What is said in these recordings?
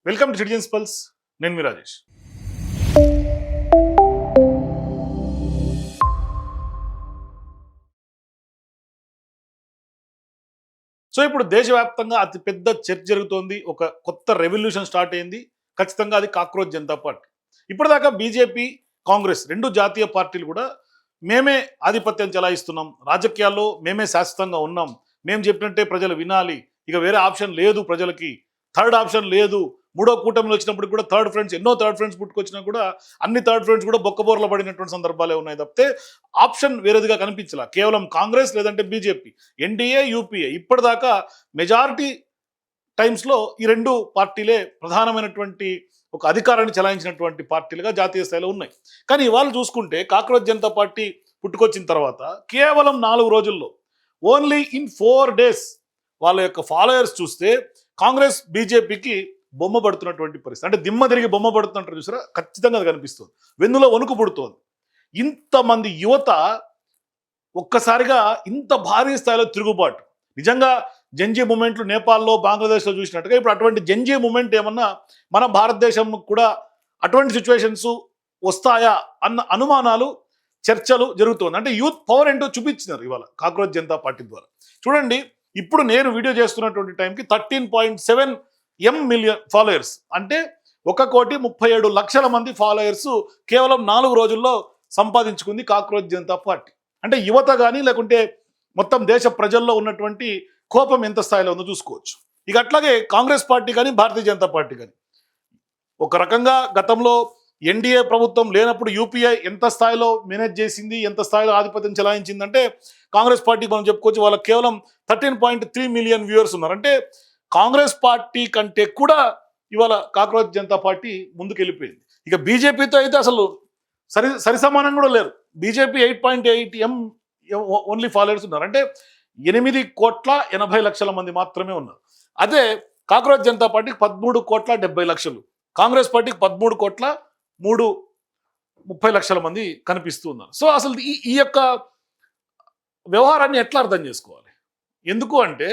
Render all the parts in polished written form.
Welcome to citizens pulse. నేను మీ Rajesh. So ఇప్పుడు దేశవ్యాప్తంగా అతిపెద్ద చర్చ జరుగుతోంది. ఒక కొత్త రెవల్యూషన్ స్టార్ట్ అయింది. ఖచ్చితంగా అది కాక్రోచ్ జనతా పార్టీ. ఇప్పటిదాకా బీజేపీ, కాంగ్రెస్ రెండు జాతీయ పార్టీలు కూడా మేమే ఆధిపత్యం చెలాయిస్తున్నాం, రాజకీయాల్లో మేమే శాశ్వతంగా ఉన్నాం, మేము చెప్పినట్టే ప్రజలు వినాలి, ఇక వేరే ఆప్షన్ లేదు, ప్రజలకి థర్డ్ ఆప్షన్ లేదు. మూడో కూటమిలో వచ్చినప్పుడు కూడా థర్డ్ ఫ్రెండ్స్, ఎన్నో థర్డ్ ఫ్రెండ్స్ పుట్టుకొచ్చినా కూడా అన్ని థర్డ్ ఫ్రెండ్స్ కూడా బొక్కబోర్ల పడినటువంటి సందర్భాలే ఉన్నాయి తప్పితే ఆప్షన్ వేరేదిగా కనిపించలా. కేవలం కాంగ్రెస్ లేదంటే బీజేపీ, ఎన్డీఏ, యూపీఏ ఇప్పటిదాకా మెజారిటీ టైమ్స్లో ఈ రెండు పార్టీలే ప్రధానమైనటువంటి ఒక అధికారాన్ని చెలాయించినటువంటి పార్టీలుగా జాతీయ స్థాయిలో ఉన్నాయి. కానీ ఇవాళ చూసుకుంటే కాక్రోచ్ జనతా పార్టీ పుట్టుకొచ్చిన తర్వాత కేవలం 4 రోజుల్లో, ఓన్లీ ఇన్ 4 days వాళ్ళ యొక్క ఫాలోయర్స్ చూస్తే కాంగ్రెస్ బీజేపీకి బొమ్మ పడుతున్నటువంటి పరిస్థితి. అంటే దిమ్మ తిరిగి బొమ్మ పడుతున్నట్టు చూసారా, ఖచ్చితంగా అది కనిపిస్తుంది. వెన్నులో వణుకు పుడుతోంది. ఇంతమంది యువత ఒక్కసారిగా ఇంత భారీ స్థాయిలో తిరుగుబాటు, నిజంగా జంజీ మూమెంట్లు నేపాల్లో, బంగ్లాదేశ్లో చూసినట్టుగా ఇప్పుడు అటువంటి జంజీ మూమెంట్ ఏమన్నా మన భారతదేశం కూడా అటువంటి సిచ్యువేషన్స్ వస్తాయా అన్న అనుమానాలు, చర్చలు జరుగుతుంది. అంటే యూత్ పవర్ ఏంటో చూపించినారు ఇవాళ కాక్రోచ్ జనతా పార్టీ ద్వారా. చూడండి, ఇప్పుడు నేను వీడియో చేస్తున్నటువంటి టైంకి 13.7 మిలియన్ ఫాలోయర్స్, అంటే 1,37,00,000 మంది ఫాలోయర్స్ కేవలం 4 రోజుల్లో సంపాదించుకుంది కాక్రోచ్ జనతా పార్టీ. అంటే యువత కానీ లేకుంటే మొత్తం దేశ ప్రజల్లో ఉన్నటువంటి కోపం ఎంత స్థాయిలో ఉందో చూసుకోవచ్చు. ఇక అట్లాగే కాంగ్రెస్ పార్టీ కానీ భారతీయ జనతా పార్టీ కానీ ఒక రకంగా గతంలో ఎన్డీఏ ప్రభుత్వం లేనప్పుడు యూపీఐ ఎంత స్థాయిలో మేనేజ్ చేసింది, ఎంత స్థాయిలో ఆధిపత్యం చెలాయించిందంటే కాంగ్రెస్ పార్టీ మనం చెప్పుకోవచ్చు. వాళ్ళకి కేవలం 13.3 మిలియన్ వ్యూవర్స్ ఉన్నారు. అంటే కాంగ్రెస్ పార్టీ కంటే కూడా ఇవాళ కాక్రోచ్ జనతా పార్టీ ముందుకెళ్ళిపోయింది. ఇక బీజేపీతో అయితే అసలు సరి సమానం కూడా లేరు. బీజేపీ 8.8 ఓన్లీ ఫాలోవర్స్ ఉన్నారు. అంటే 8,80,00,000 మంది మాత్రమే ఉన్నారు. అదే కాక్రోచ్ జనతా పార్టీకి 13,70,00,000, కాంగ్రెస్ పార్టీకి 13,30,00,000 మంది కనిపిస్తూ ఉన్నారు. సో అసలు ఈ యొక్క వ్యవహారాన్ని ఎట్లా అర్థం చేసుకోవాలి? ఎందుకు అంటే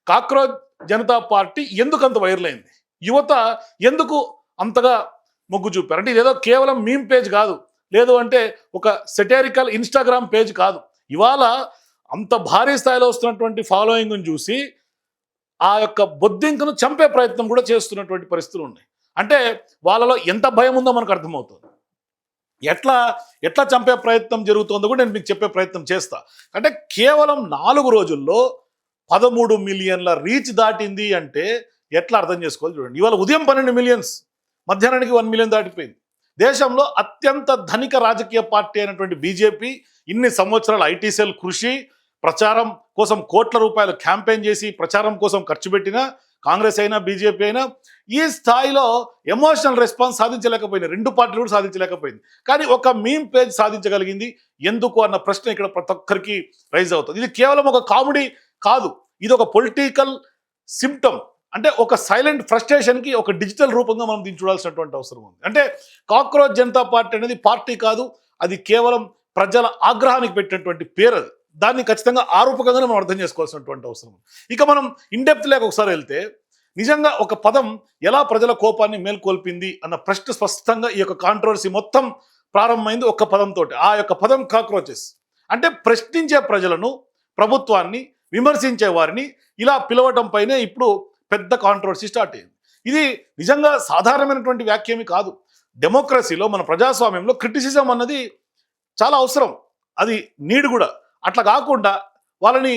కాక్రోచ్ జనతా పార్టీ ఎందుకు అంత వైరల్ అయింది, యువత ఎందుకు అంతగా మొగ్గు చూపారు అంటే ఇదేదో కేవలం మీమ్ పేజ్ కాదు, లేదు అంటే ఒక సెటరికల్ ఇన్స్టాగ్రామ్ పేజ్ కాదు. ఇవాళ అంత భారీ స్థాయిలో వస్తున్నటువంటి ఫాలోయింగ్ను చూసి ఆ యొక్క బొద్దింకను చంపే ప్రయత్నం కూడా చేస్తున్నటువంటి పరిస్థితులు ఉన్నాయి. అంటే వాళ్ళలో ఎంత భయం ఉందో మనకు అర్థమవుతుంది. ఎట్లా చంపే ప్రయత్నం జరుగుతుందో కూడా నేను మీకు చెప్పే ప్రయత్నం చేస్తా. అంటే కేవలం 4 రోజుల్లో 13 మిలియన్ల రీచ్ దాటింది అంటే ఎట్లా అర్థం చేసుకోవాలి చూడండి. ఇవాళ ఉదయం 12 మిలియన్స్, మధ్యాహ్నానికి 1 మిలియన్ దాటిపోయింది. దేశంలో అత్యంత ధనిక రాజకీయ పార్టీ అయినటువంటి బీజేపీ ఇన్ని సంవత్సరాల ఐటీ సెల్ కృషి, ప్రచారం కోసం కోట్ల రూపాయలు క్యాంపెయిన్ చేసి ప్రచారం కోసం ఖర్చు పెట్టినా, కాంగ్రెస్ అయినా బీజేపీ అయినా ఈ స్థాయిలో ఎమోషనల్ రెస్పాన్స్ సాధించలేకపోయింది. రెండు పార్టీలు కూడా సాధించలేకపోయింది. కానీ ఒక మీమ్ పేజ్ సాధించగలిగింది. ఎందుకు అన్న ప్రశ్న ఇక్కడ ప్రతి ఒక్కరికి రైజ్ అవుతుంది. ఇది కేవలం ఒక కామెడీ కాదు, ఇది ఒక పొలిటికల్ సిమ్టమ్. అంటే ఒక సైలెంట్ ఫ్రస్ట్రేషన్కి ఒక డిజిటల్ రూపంగా మనం దీన్ని చూడాల్సినటువంటి అవసరం ఉంది. అంటే కాక్రోచ్ జనతా పార్టీ అనేది పార్టీ కాదు, అది కేవలం ప్రజల ఆగ్రహానికి పెట్టినటువంటి పేరు. అది దాన్ని ఖచ్చితంగా ఆరూపకంగానే మనం అర్థం చేసుకోవాల్సినటువంటి అవసరం ఉంది. ఇక మనం ఇన్డెప్త్ లేక ఒకసారి వెళ్తే నిజంగా ఒక పదం ఎలా ప్రజల కోపాన్ని మేల్కొల్పింది అన్న ప్రశ్న స్పష్టంగా ఈ యొక్క కాంట్రవర్సీ మొత్తం ప్రారంభమైంది ఒక్క పదంతో. ఆ యొక్క పదం కాక్రోచెస్. అంటే ప్రశ్నించే ప్రజలను, ప్రభుత్వాన్ని విమర్శించే వారిని ఇలా పిలవటం పైనే ఇప్పుడు పెద్ద కాంట్రవర్సీ స్టార్ట్ అయింది. ఇది నిజంగా సాధారణమైనటువంటి వ్యాఖ్యేమి కాదు. డెమోక్రసీలో, మన ప్రజాస్వామ్యంలో క్రిటిసిజం అన్నది చాలా అవసరం, అది నీడ్ కూడా. అట్లా కాకుండా వాళ్ళని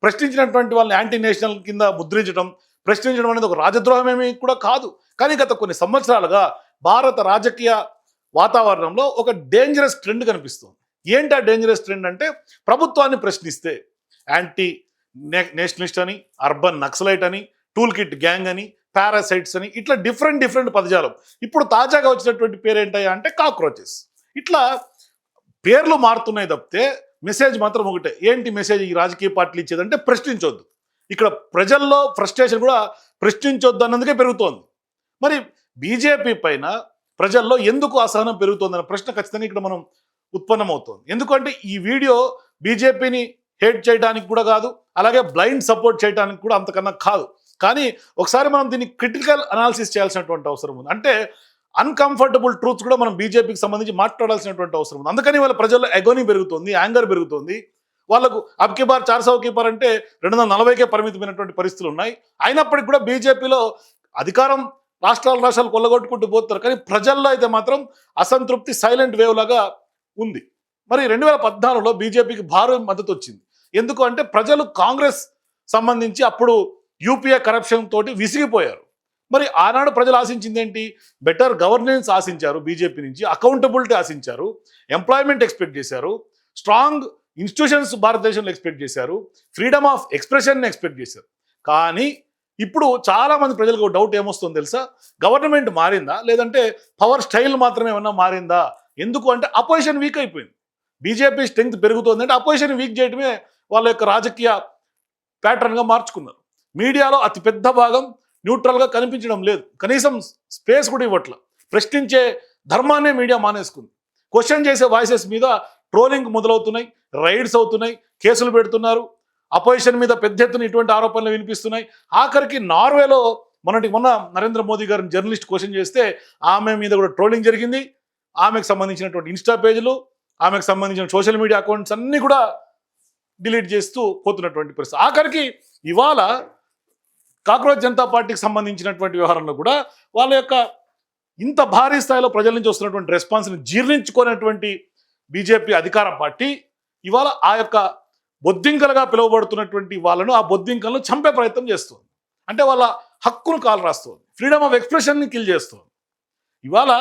ప్రశ్నించినటువంటి వాళ్ళని యాంటీ నేషనల్ కింద ముద్రించడం, ప్రశ్నించడం అనేది ఒక రాజద్రోహమేమీ కూడా కాదు. కానీ గత కొన్ని సంవత్సరాలుగా భారత రాజకీయ వాతావరణంలో ఒక డేంజరస్ ట్రెండ్ కనిపిస్తుంది. ఏంటి ఆ డేంజరస్ ట్రెండ్ అంటే ప్రభుత్వాన్ని ప్రశ్నిస్తే యాంటీ నేషనలిస్ట్ అని, అర్బన్ నక్సలైట్ అని, టూల్ కిట్ గ్యాంగ్ అని, పారాసైట్స్ అని, ఇట్లా డిఫరెంట్ పదజాలం. ఇప్పుడు తాజాగా వచ్చినటువంటి పేరు ఏంటయ్యా అంటే కాక్రోచెస్. ఇట్లా పేర్లు మారుతున్నాయి తప్పితే మెసేజ్ మాత్రం ఒకటే. ఏంటి మెసేజ్ ఈ రాజకీయ పార్టీలు ఇచ్చేదంటే ప్రశ్నించొద్దు. ఇక్కడ ప్రజల్లో ఫ్రస్ట్రేషన్ కూడా ప్రశ్నించొద్దు అన్నందుకే పెరుగుతోంది. మరి బీజేపీ పైన ప్రజల్లో ఎందుకు అసహనం పెరుగుతోందన్న ప్రశ్న ఖచ్చితంగా ఇక్కడ మనం ఉత్పన్నమవుతోంది. ఎందుకంటే ఈ వీడియో బీజేపీని హేట్ చేయడానికి కూడా కాదు, అలాగే బ్లైండ్ సపోర్ట్ చేయడానికి కూడా అంతకన్నా కాదు. కానీ ఒకసారి మనం దీన్ని క్రిటికల్ అనాలిసిస్ చేయాల్సినటువంటి అవసరం ఉంది. అంటే అన్కంఫర్టబుల్ ట్రూత్స్ కూడా మనం బీజేపీకి సంబంధించి మాట్లాడాల్సినటువంటి అవసరం ఉంది. అందుకని వాళ్ళ ప్రజల్లో ఎగోనీ పెరుగుతుంది, యాంగర్ పెరుగుతుంది. వాళ్ళకు అబ్కి బార్ 400 బార్ అంటే 240కే పరిమితమైనటువంటి పరిస్థితులు ఉన్నాయి. అయినప్పటికీ కూడా బీజేపీలో అధికారం రాష్ట్రాలు కొల్లగొట్టుకుంటూ పోతున్నారు. కానీ ప్రజల్లో అయితే మాత్రం అసంతృప్తి సైలెంట్ వేవ్ లాగా ఉంది. మరి 2014లో బీజేపీకి భారీ మద్దతు వచ్చింది. ఎందుకు అంటే ప్రజలు కాంగ్రెస్ సంబంధించి అప్పుడు యూపీఏ కరప్షన్ తోటి విసిగిపోయారు. మరి ఆనాడు ప్రజలు ఆశించింది ఏంటి? బెటర్ గవర్నెన్స్ ఆశించారు బీజేపీ నుంచి, అకౌంటబిలిటీ ఆశించారు, ఎంప్లాయ్మెంట్ ఎక్స్పెక్ట్ చేశారు, స్ట్రాంగ్ ఇన్స్టిట్యూషన్స్ భారతదేశంలో ఎక్స్పెక్ట్ చేశారు, ఫ్రీడమ్ ఆఫ్ ఎక్స్ప్రెషన్ ఎక్స్పెక్ట్ చేశారు. కానీ ఇప్పుడు చాలా మంది ప్రజలకు డౌట్ ఏమొస్తుందో తెలుసా? గవర్నమెంట్ మారిందా లేదంటే పవర్ స్టైల్ మాత్రమే ఏమన్నా మారిందా? ఎందుకు అంటే అపోజిషన్ వీక్ అయిపోయింది. బీజేపీ స్ట్రెంగ్త్ పెరుగుతుంది అంటే అపోజిషన్ వీక్ చేయడమే వాళ్ళ యొక్క రాజకీయ ప్యాటర్న్గా మార్చుకున్నారు. మీడియాలో అతి పెద్ద భాగం న్యూట్రల్గా కనిపించడం లేదు, కనీసం స్పేస్ కూడా ఇవ్వట్ల. ప్రశ్నించే ధర్మాన్నే మీడియా మానేసుకుంది. క్వశ్చన్ చేసే వాయిసెస్ మీద ట్రోలింగ్ మొదలవుతున్నాయి, రైడ్స్ అవుతున్నాయి, కేసులు పెడుతున్నారు, అపోజిషన్ మీద పెద్ద ఎత్తున ఇటువంటి ఆరోపణలు వినిపిస్తున్నాయి. ఆఖరికి నార్వేలో మొన్న నరేంద్ర మోదీ గారిని జర్నలిస్ట్ క్వశ్చన్ చేస్తే ఆమె మీద కూడా ట్రోలింగ్ జరిగింది. ఆమెకు సంబంధించినటువంటి ఇన్స్టా పేజీలు, ఆమెకు సంబంధించిన సోషల్ మీడియా అకౌంట్స్ అన్నీ కూడా డిలీట్ చేస్తూ పోతున్నటువంటి పరిస్థితి. ఆఖరికి ఇవాళ కాక్రోచ్ జనతా పార్టీకి సంబంధించినటువంటి వ్యవహారంలో కూడా వాళ్ళ యొక్క ఇంత భారీ స్థాయిలో ప్రజల నుంచి వస్తున్నటువంటి రెస్పాన్స్ని జీర్ణించుకునేటువంటి బీజేపీ అధికార పార్టీ ఇవాళ ఆ యొక్క బొద్దింకలుగా పిలువబడుతున్నటువంటి వాళ్ళను, ఆ బొద్దింకలను చంపే ప్రయత్నం చేస్తుంది. అంటే వాళ్ళ హక్కును కాలు రాస్తుంది, ఫ్రీడమ్ ఆఫ్ ఎక్స్ప్రెషన్ని కిల్ చేస్తుంది. ఇవాళ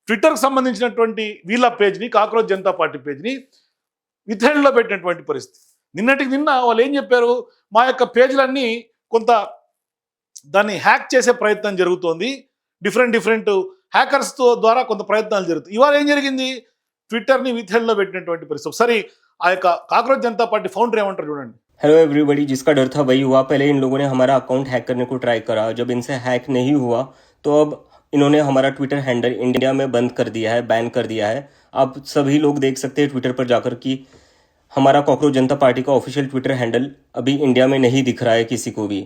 ట్విట్టర్కి సంబంధించినటువంటి వీళ్ళ పేజ్ని, కాక్రోచ్ జనతా పార్టీ పేజ్ని విత్హెల్డ్లో పెట్టినటువంటి పరిస్థితి. నిన్న వాళ్ళు ఏం చెప్పారు? మా యొక్క పేజీలన్నీ కొంత దాన్ని హ్యాక్ చేసే ప్రయత్నం జరుగుతోంది, డిఫరెంట్ హ్యాకర్స్ ద్వారా కొంత ప్రయత్నాలు జరుగుతాయి. ఇవాళ ఏం జరిగింది? ట్విట్టర్ని విత్హెల్డ్లో పెట్టినటువంటి పరిస్థితి. ఒకసారి ఆ యొక్క కాక్రోచ్ జనతా పార్టీ ఫౌండర్ ఏమంటారు చూడండి. हेलो एवरीबॉडी, जिसका डर था वही हुआ। पहले इन लोगों ने हमारा अकाउंट हैक करने को ट्राई करा, जब इनसे हैक नहीं हुआ तो अब इन्होंने हमारा ट्विटर हैंडल इंडिया में बंद कर दिया है, बैन कर दिया है। अब सभी लोग देख सकते हैं ट्विटर पर जाकर कि हमारा काकरोच जनता पार्टी का ऑफिशियल ट्विटर हैंडल अभी इंडिया में नहीं दिख रहा है किसी को भी।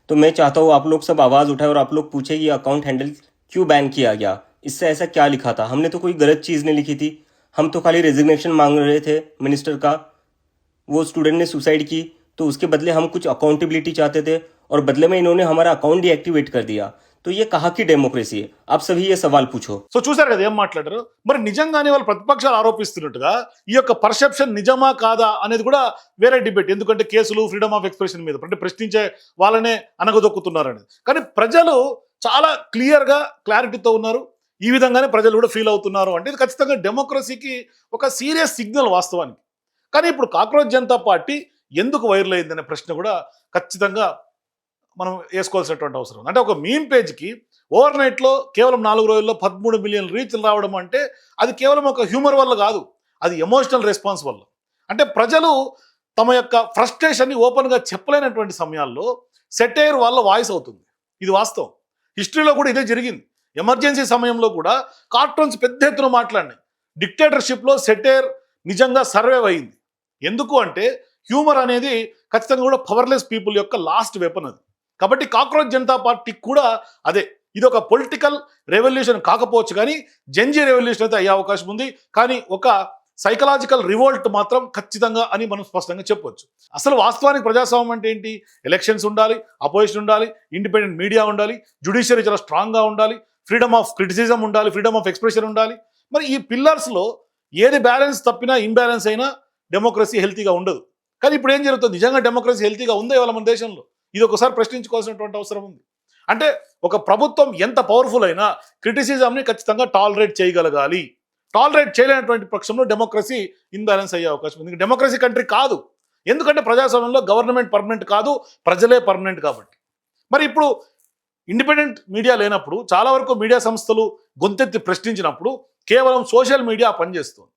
तो मैं चाहता हूँ आप लोग सब आवाज़ उठाए और आप लोग पूछे ये अकाउंट हैंडल क्यों बैन किया गया, इससे ऐसा क्या लिखा था? हमने तो कोई गलत चीज़ नहीं लिखी थी, हम तो खाली रेजिग्नेशन मांग रहे थे मिनिस्टर का। वो स्टूडेंट ने सुसाइड की तो उसके बदले हम कुछ अकाउंटेबिलिटी चाहते थे और बदले में इन्होंने हमारा अकाउंट डीएक्टिवेट कर दिया। तो ये कहाँ की डेमोक्रेसी है? आप सभी ये सवाल पूछो। సో చూసారు కదా ఏం మాట్లాడారు. మరి నిజంగానే వాళ్ళు ప్రతిపక్షాలు ఆరోపిస్తున్నట్టుగా ఈ యొక్క పర్సెప్షన్ నిజమా కాదా అనేది కూడా వేరే డిబేట్. ఎందుకంటే కేసులు, ఫ్రీడమ్ ఆఫ్ ఎక్స్ప్రెషన్ మీద అంటే ప్రశ్నించే వాళ్ళనే అనగదొక్కుతున్నారు అనేది. కానీ ప్రజలు చాలా క్లియర్గా క్లారిటీతో ఉన్నారు. ఈ విధంగానే ప్రజలు కూడా ఫీల్ అవుతున్నారు అంటే ఇది ఖచ్చితంగా డెమోక్రసీకి ఒక సీరియస్ సిగ్నల్ వాస్తవానికి. కానీ ఇప్పుడు కాక్రోచ్ జనతా పార్టీ ఎందుకు వైరల్ అయిందనే ప్రశ్న కూడా ఖచ్చితంగా మనం వేసుకోవాల్సినటువంటి అవసరం ఉంది. అంటే ఒక మీమ్ పేజ్కి ఓవర్ నైట్లో కేవలం 4 రోజుల్లో 13 మిలియన్ రీచ్లు రావడం అంటే అది కేవలం ఒక హ్యూమర్ వల్ల కాదు, అది ఎమోషనల్ రెస్పాన్స్ వల్ల. అంటే ప్రజలు తమ యొక్క ఫ్రస్ట్రేషన్ని ఓపెన్గా చెప్పలేనటువంటి సమయాల్లో సెటైర్ వాళ్ళ వాయిస్ అవుతుంది. ఇది వాస్తవం. హిస్టరీలో కూడా ఇదే జరిగింది. ఎమర్జెన్సీ సమయంలో కూడా కార్టూన్స్ పెద్ద ఎత్తున మాట్లాడినాయి. డిక్టేటర్షిప్లో సెటైర్ నిజంగా సర్వైవ్ అయింది. ఎందుకు అంటే హ్యూమర్ అనేది ఖచ్చితంగా కూడా పవర్లెస్ పీపుల్ యొక్క లాస్ట్ వెపన్ అది. కాబట్టి కాక్రోచ్ జనతా పార్టీకి కూడా అదే. ఇది ఒక పొలిటికల్ రెవల్యూషన్ కాకపోవచ్చు కానీ జెన్జీ రెవల్యూషన్ అయితే అయ్యే అవకాశం ఉంది. కానీ ఒక సైకలాజికల్ రివోల్ట్ మాత్రం ఖచ్చితంగా అని మనం స్పష్టంగా చెప్పవచ్చు. అసలు వాస్తవానికి ప్రజాస్వామ్యం అంటే ఏంటి? ఎలక్షన్స్ ఉండాలి, అపోజిషన్ ఉండాలి, ఇండిపెండెంట్ మీడియా ఉండాలి, జ్యుడిషియరీ చాలా స్ట్రాంగ్గా ఉండాలి, ఫ్రీడమ్ ఆఫ్ క్రిటిసిజం ఉండాలి, ఫ్రీడమ్ ఆఫ్ ఎక్స్ప్రెషన్ ఉండాలి. మరి ఈ పిల్లర్స్లో ఏది బ్యాలెన్స్ తప్పినా, ఇంబ్యాలెన్స్ అయినా డెమోక్రసీ హెల్తీగా ఉండదు. కానీ ఇప్పుడు ఏం జరుగుతుంది? నిజంగా డెమోక్రసీ హెల్తీగా ఉందా ఇవాళ మన దేశంలో? ఇది ఒకసారి ప్రశ్నించుకోవాల్సినటువంటి అవసరం ఉంది. అంటే ఒక ప్రభుత్వం ఎంత పవర్ఫుల్ అయినా క్రిటిసిజంని ఖచ్చితంగా టాలరేట్ చేయగలగాలి. టాలరేట్ చేయలేనటువంటి పక్షంలో డెమోక్రసీ ఇన్బ్యాలెన్స్ అయ్యే అవకాశం ఉంది. డెమోక్రసీ కంట్రీ కాదు. ఎందుకంటే ప్రజాస్వామ్యంలో గవర్నమెంట్ పర్మనెంట్ కాదు, ప్రజలే పర్మనెంట్ కాబట్టి. మరి ఇప్పుడు ఇండిపెండెంట్ మీడియా లేనప్పుడు, చాలా వరకు మీడియా సంస్థలు గొంతెత్తి ప్రశ్నించినప్పుడు కేవలం సోషల్ మీడియా పనిచేస్తుంది.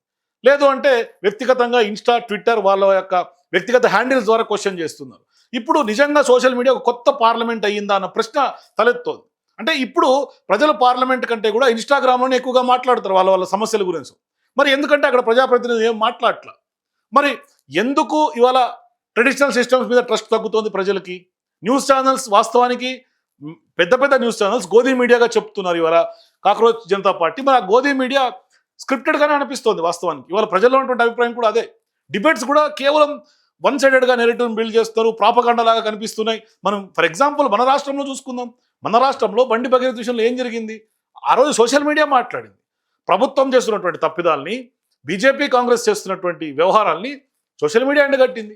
లేదు అంటే వ్యక్తిగతంగా ఇన్స్టా, ట్విట్టర్ వాళ్ళ యొక్క వ్యక్తిగత హ్యాండిల్స్ ద్వారా క్వశ్చన్ చేస్తున్నారు. ఇప్పుడు నిజంగా సోషల్ మీడియా ఒక కొత్త పార్లమెంట్ అయ్యిందా అన్న ప్రశ్న తలెత్తోంది. అంటే ఇప్పుడు ప్రజలు పార్లమెంట్ కంటే కూడా ఇన్స్టాగ్రామ్లోనే ఎక్కువగా మాట్లాడతారు వాళ్ళ సమస్యల గురించి. మరి ఎందుకంటే అక్కడ ప్రజాప్రతినిధులు ఏం మాట్లాడట్లా. మరి ఎందుకు ఇవాళ ట్రెడిషనల్ సిస్టమ్స్ మీద ట్రస్ట్ తగ్గుతోంది ప్రజలకి? న్యూస్ ఛానల్స్ వాస్తవానికి పెద్ద పెద్ద న్యూస్ ఛానల్స్ గోధీ మీడియాగా చెప్తున్నారు ఇవాళ కాక్రోచ్ జనతా పార్టీ. మరి ఆ గోధీ మీడియా స్క్రిప్టెడ్గానే అనిపిస్తోంది వాస్తవానికి. ఇవాళ ప్రజల్లో ఉన్నటువంటి అభిప్రాయం కూడా అదే. డిబేట్స్ కూడా కేవలం వన్ సైడెడ్గా నెరేటివ్ బిల్డ్ చేస్తారు, ప్రాపగండలాగా కనిపిస్తున్నాయి. మనం ఫర్ ఎగ్జాంపుల్ మన రాష్ట్రంలో చూసుకుందాం. మన రాష్ట్రంలో బండి భగీరథ విషయంలో ఏం జరిగింది? ఆ రోజు సోషల్ మీడియా మాట్లాడింది. ప్రభుత్వం చేస్తున్నటువంటి తప్పిదాల్ని, బీజేపీ కాంగ్రెస్ చేస్తున్నటువంటి వ్యవహారాల్ని సోషల్ మీడియా ఎండగట్టింది.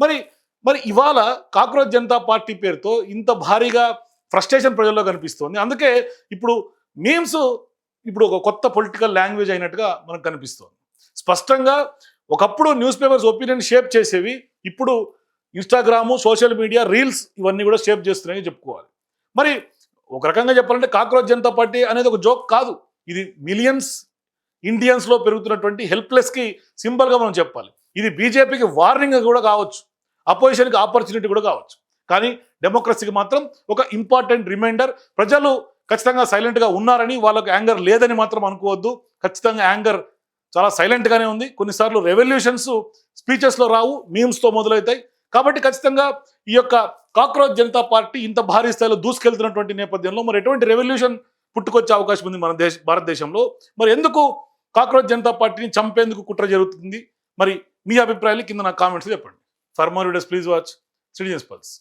మరి మరి ఇవాళ కాక్రోచ్ జనతా పార్టీ పేరుతో ఇంత భారీగా ఫ్రస్ట్రేషన్ ప్రజల్లో కనిపిస్తోంది. అందుకే ఇప్పుడు మీమ్స్ ఇప్పుడు ఒక కొత్త పొలిటికల్ లాంగ్వేజ్ అయినట్టుగా మనకు కనిపిస్తోంది. స్పష్టంగా ఒకప్పుడు న్యూస్ పేపర్స్ ఒపీనియన్ షేప్ చేసేవి, ఇప్పుడు ఇన్స్టాగ్రాము, సోషల్ మీడియా, రీల్స్ ఇవన్నీ కూడా షేప్ చేస్తున్నాయని చెప్పుకోవాలి. మరి ఒక రకంగా చెప్పాలంటే కాక్రోచ్ జనతా పార్టీ అనేది ఒక జోక్ కాదు. ఇది మిలియన్స్ ఇండియన్స్లో పెరుగుతున్నటువంటి హెల్ప్లెస్కి సింబల్గా మనం చెప్పాలి. ఇది బీజేపీకి వార్నింగ్ కూడా కావచ్చు, అపోజిషన్కి ఆపర్చునిటీ కూడా కావచ్చు. కానీ డెమోక్రసీకి మాత్రం ఒక ఇంపార్టెంట్ రిమైండర్. ప్రజలు ఖచ్చితంగా సైలెంట్గా ఉన్నారని, వాళ్ళకు యాంగర్ లేదని మాత్రం అనుకోవద్దు. ఖచ్చితంగా యాంగర్ చాలా సైలెంట్గానే ఉంది. కొన్నిసార్లు రెవల్యూషన్స్ స్పీచెస్లో రావు, మీమ్స్తో మొదలవుతాయి. కాబట్టి ఖచ్చితంగా ఈ యొక్క కాక్రోచ్ జనతా పార్టీ ఇంత భారీ స్థాయిలో దూసుకెళ్తున్నటువంటి నేపథ్యంలో మరి ఎటువంటి రెవల్యూషన్ పుట్టుకొచ్చే అవకాశం ఉంది మన భారతదేశంలో. మరి ఎందుకు కాక్రోచ్ జనతా పార్టీని చంపేందుకు కుట్ర జరుగుతుంది? మరి మీ అభిప్రాయాలు కింద నా కామెంట్స్ చెప్పండి. For more videos please watch citizens pulse.